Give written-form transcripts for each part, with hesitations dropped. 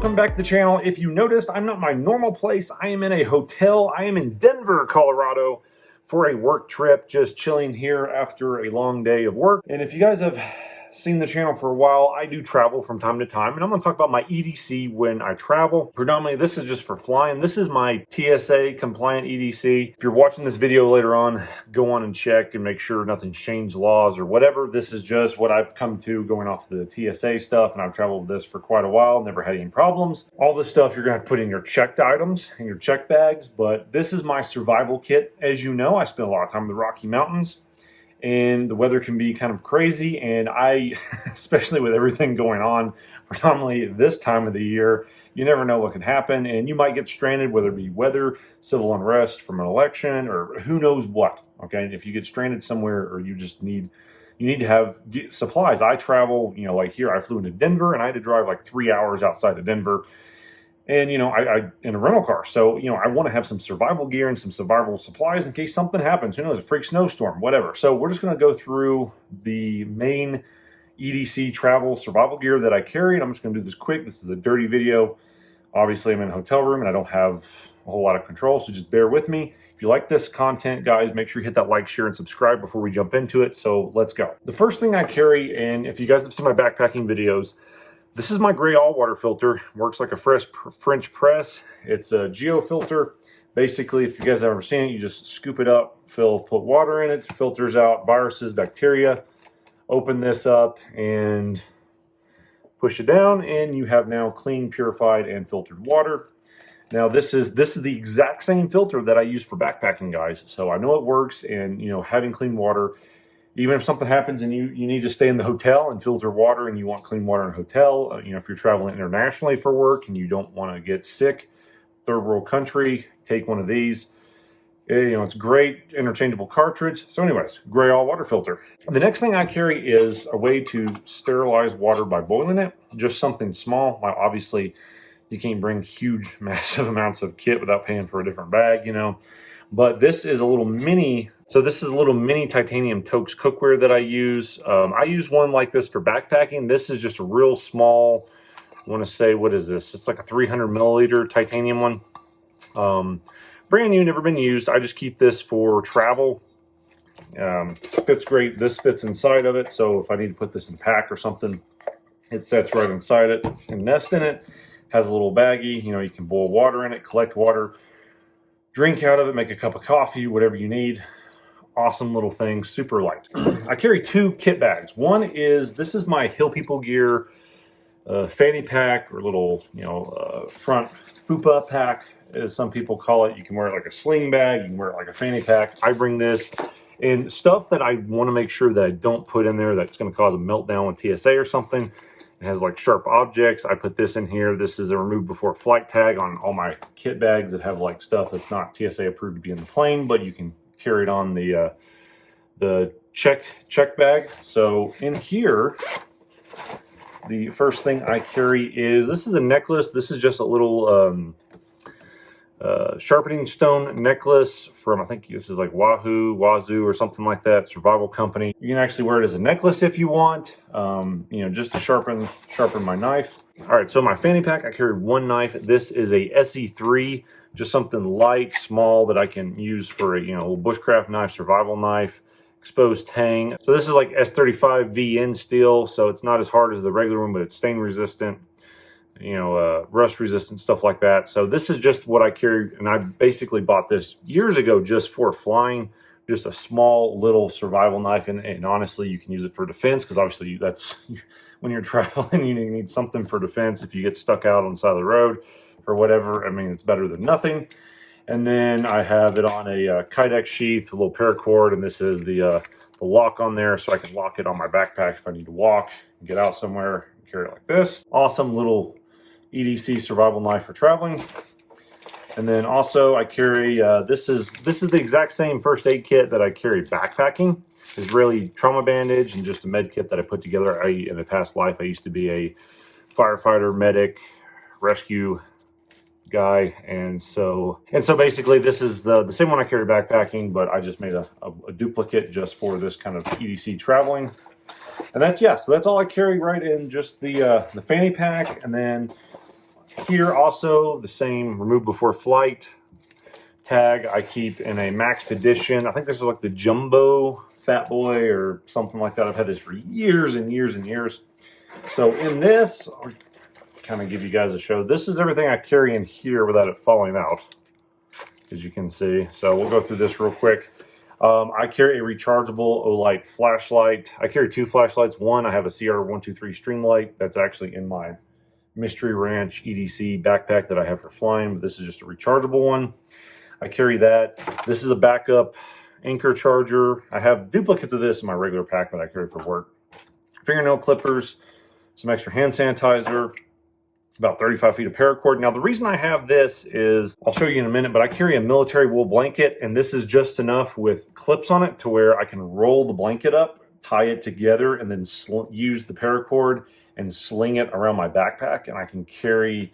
welcome back to the channel. If you noticed, I'm not my normal place. I am in a hotel. I am in Denver, Colorado for a work trip, just chilling here after a long day of work. And if you guys have seen the channel for a while, I do travel from time to time, and I'm going to talk about my EDC when I travel. Predominantly, this is just for flying. This is my TSA compliant EDC. If you're watching this video later on, go on and check and make sure nothing's changed laws or whatever. This is just what I've come to going off the TSA stuff, and I've traveled this for quite a while, never had any problems. All this stuff you're going to have to put in your checked items and your check bags, but this is my survival kit. As you know, I spend a lot of time in the Rocky Mountains, and the weather can be kind of crazy, and I, especially with everything going on, predominantly this time of the year, you never know what can happen, and you might get stranded, whether it be weather, civil unrest from an election, or who knows what, okay? If you get stranded somewhere, or you just need to have supplies. I travel, like here, I flew into Denver, and I had to drive like 3 hours outside of Denver, and, I in a rental car. So, I want to have some survival gear and some survival supplies in case something happens. Who knows, a freak snowstorm, whatever. So we're just going to go through the main EDC travel survival gear that I carry. And I'm just going to do this quick. This is a dirty video. Obviously, I'm in a hotel room and I don't have a whole lot of control. So just bear with me. If you like this content, guys, make sure you hit that like, share, and subscribe before we jump into it. So let's go. The first thing I carry, and if you guys have seen my backpacking videos, this is my gray all water filter. Works like a fresh French press. It's a geo filter. Basically, if you guys have ever seen it, you just scoop it up, put water in it, filters out viruses, bacteria. Open this up and push it down, and you have now clean, purified, and filtered water. Now this is the exact same filter that I use for backpacking, guys. So I know it works, and having clean water. Even if something happens and you need to stay in the hotel and filter water and you want clean water in a hotel, if you're traveling internationally for work and you don't want to get sick, third world country, take one of these. It's great, interchangeable cartridge. So anyways, gray all water filter. The next thing I carry is a way to sterilize water by boiling it. Just something small. Obviously, you can't bring huge, massive amounts of kit without paying for a different bag, But this is a little mini. So this is a little mini titanium Tokes cookware that I use. I use one like this for backpacking. This is just a real small, I want to say, what is this? It's like a 300 milliliter titanium one. Brand new, never been used. I just keep this for travel. Fits great. This fits inside of it. So if I need to put this in a pack or something, it sets right inside it and nest in it. Has a little baggie. You can boil water in it, collect water, drink out of it, make a cup of coffee, whatever you need. Awesome little thing, super light. I carry two kit bags. One is, this is my Hill People Gear fanny pack, or little, front fupa pack, as some people call it. You can wear it like a sling bag, you can wear it like a fanny pack. I bring this, and stuff that I want to make sure that I don't put in there that's going to cause a meltdown with TSA or something. It has like sharp objects. I put this in here. This is a remove before flight tag on all my kit bags that have like stuff that's not TSA approved to be in the plane, but you can carry it on the check bag. So in here, the first thing I carry is, this is a necklace. This is just a little sharpening stone necklace from, I think this is like Wazoo or something like that, survival company. You can actually wear it as a necklace if you want, just to sharpen my knife. All right, so my fanny pack, I carry one knife. This is a SE3, just something light, small, that I can use for a little bushcraft knife, survival knife, exposed tang. So this is like S35 VN steel, so it's not as hard as the regular one, but it's stain resistant, rust resistant, stuff like that. So this is just what I carry, and I basically bought this years ago just for flying, just a small little survival knife, and honestly, you can use it for defense, because obviously that's, when you're traveling, you need something for defense if you get stuck out on the side of the road or whatever. I mean, it's better than nothing. And then I have it on a Kydex sheath, a little paracord, and this is the lock on there, so I can lock it on my backpack if I need to walk and get out somewhere and carry it like this. Awesome little EDC survival knife for traveling. And then also I carry, this is the exact same first aid kit that I carry backpacking. Israeli trauma bandage and just a med kit that I put together. In a past life, I used to be a firefighter, medic, rescue guy, and so basically this is the same one I carry backpacking, but I just made a duplicate just for this kind of EDC traveling. And that's, so that's all I carry right in just the fanny pack. And then Here also the same remove before flight tag I keep in a maxed edition. I think this is like the jumbo Fat Boy or something like that. I've had this for years and years and years. So in this, I'll kind of give you guys a show. This is everything I carry in here without it falling out, as you can see. So we'll go through this real quick. I carry a rechargeable Olight flashlight. I carry 2 flashlights. One, I have a CR123 string light that's actually in my Mystery Ranch EDC backpack that I have for flying, but this is just a rechargeable one. I carry that. This is a backup anchor charger. I have duplicates of this in my regular pack that I carry for work. Fingernail clippers, some extra hand sanitizer, about 35 feet of paracord. Now, the reason I have this is, I'll show you in a minute, but I carry a military wool blanket, and this is just enough with clips on it to where I can roll the blanket up, tie it together, and then use the paracord and sling it around my backpack, and I can carry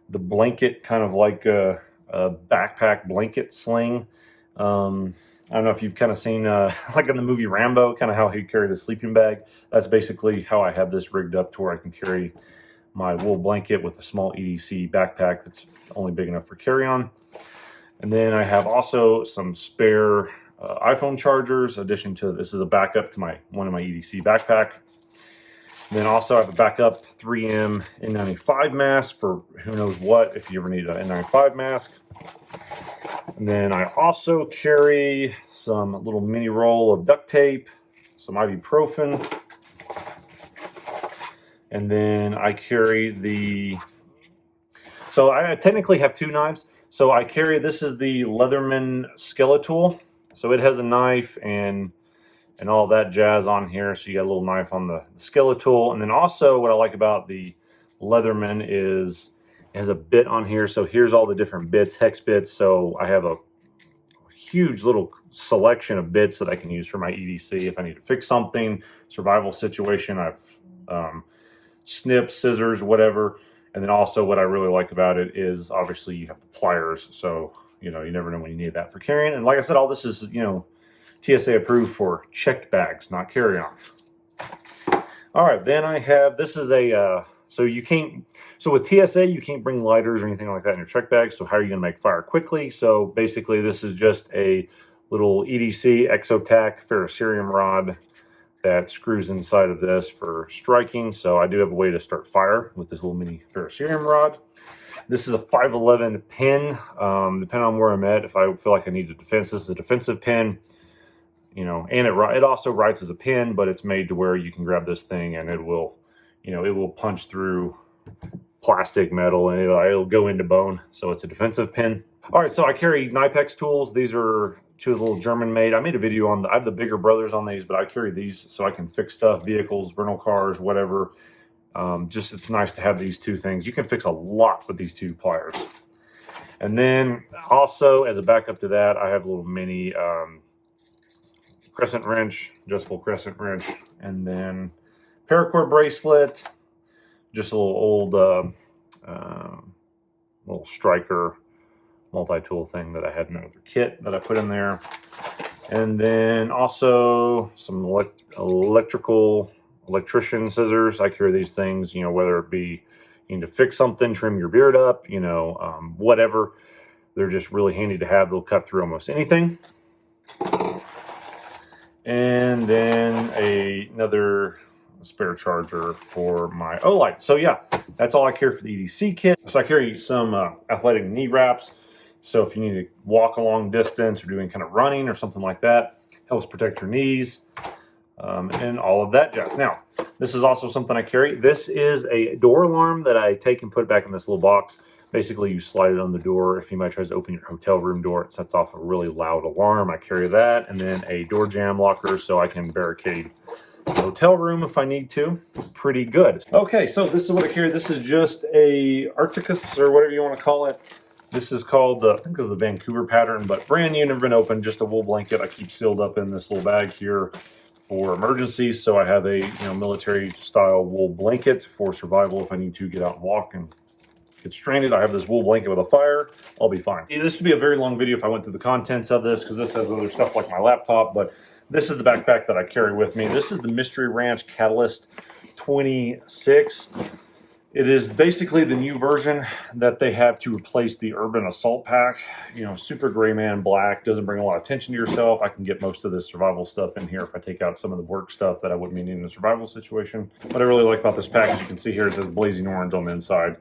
the blanket kind of like a backpack blanket sling. I don't know if you've kind of seen, like in the movie Rambo, kind of how he carried a sleeping bag. That's basically how I have this rigged up to where I can carry my wool blanket with a small EDC backpack that's only big enough for carry-on. And then I have also some spare iPhone chargers. In addition to this is a backup to one of my EDC backpack. And then also I have a backup 3M N95 mask for who knows what, if you ever need an N95 mask. And then I also carry some little mini roll of duct tape, some ibuprofen. And then I carry so I technically have 2 knives. So I carry, this is the Leatherman Skeletal. So it has a knife and all that jazz on here. So you got a little knife on the Skeletal. And then also what I like about the Leatherman is it has a bit on here. So here's all the different bits, hex bits. So I have a huge little selection of bits that I can use for my EDC if I need to fix something, survival situation. I've snips, scissors, whatever. And then also what I really like about it is obviously you have the pliers. So, you never know when you need that for carrying. And like I said, all this is, TSA approved for checked bags, not carry-on. All right, then I have, this is so with TSA, you can't bring lighters or anything like that in your check bag. So how are you going to make fire quickly? So basically this is just a little EDC Exotac ferrocerium rod that screws inside of this for striking. So I do have a way to start fire with this little mini ferrocerium rod. This is a 511 pin. Depending on where I'm at, if I feel like I need a defense, this is a defensive pin. And it also writes as a pin, but it's made to where you can grab this thing and it will, it will punch through plastic, metal, and it'll go into bone. So it's a defensive pin. All right, so I carry Knipex tools. These are 2 little German made. I made a video on I have the bigger brothers on these, but I carry these so I can fix stuff, vehicles, rental cars, whatever. It's nice to have these 2 things. You can fix a lot with these 2 pliers. And then also as a backup to that, I have a little mini crescent wrench, adjustable crescent wrench, and then paracord bracelet, just a little old little striker multi-tool thing that I had in another kit that I put in there. And then also some electrician scissors. I carry these things, whether it be you need to fix something, trim your beard up, whatever. They're just really handy to have. They'll cut through almost anything. And then another spare charger for my Olight. So yeah, that's all I carry for the EDC kit. So I carry some athletic knee wraps. So if you need to walk a long distance or doing kind of running or something like that, helps protect your knees and all of that jazz. Now, this is also something I carry. This is a door alarm that I take and put back in this little box. Basically, you slide it on the door. If anybody tries to open your hotel room door, it sets off a really loud alarm. I carry that, and then a door jamb locker so I can barricade the hotel room if I need to. Pretty good. Okay, so this is what I carry. This is just a Arcticus, or whatever you want to call it. This is called, I think this is the Vancouver pattern, but brand new, never been opened, just a wool blanket I keep sealed up in this little bag here for emergencies. So I have a military style wool blanket for survival if I need to get out and walk and get stranded. I have this wool blanket with a fire. I'll be fine. This would be a very long video if I went through the contents of this because this has other stuff like my laptop, but this is the backpack that I carry with me. This is the Mystery Ranch Catalyst 26. It is basically the new version that they have to replace the Urban Assault Pack. You know, super gray man black, doesn't bring a lot of attention to yourself. I can get most of this survival stuff in here if I take out some of the work stuff that I wouldn't need in a survival situation. What I really like about this pack, as you can see here, it says blazing orange on the inside.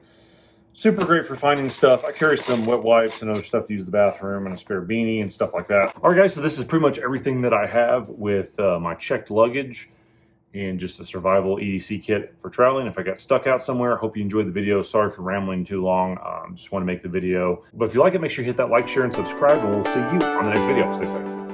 Super great for finding stuff. I carry some wet wipes and other stuff to use the bathroom and a spare beanie and stuff like that. All right, guys, so this is pretty much everything that I have with my checked luggage and just a survival EDC kit for traveling. If I got stuck out somewhere, I hope you enjoyed the video. Sorry for rambling too long. Just want to make the video. But if you like it, make sure you hit that like, share, and subscribe, and we'll see you on the next video. Stay safe.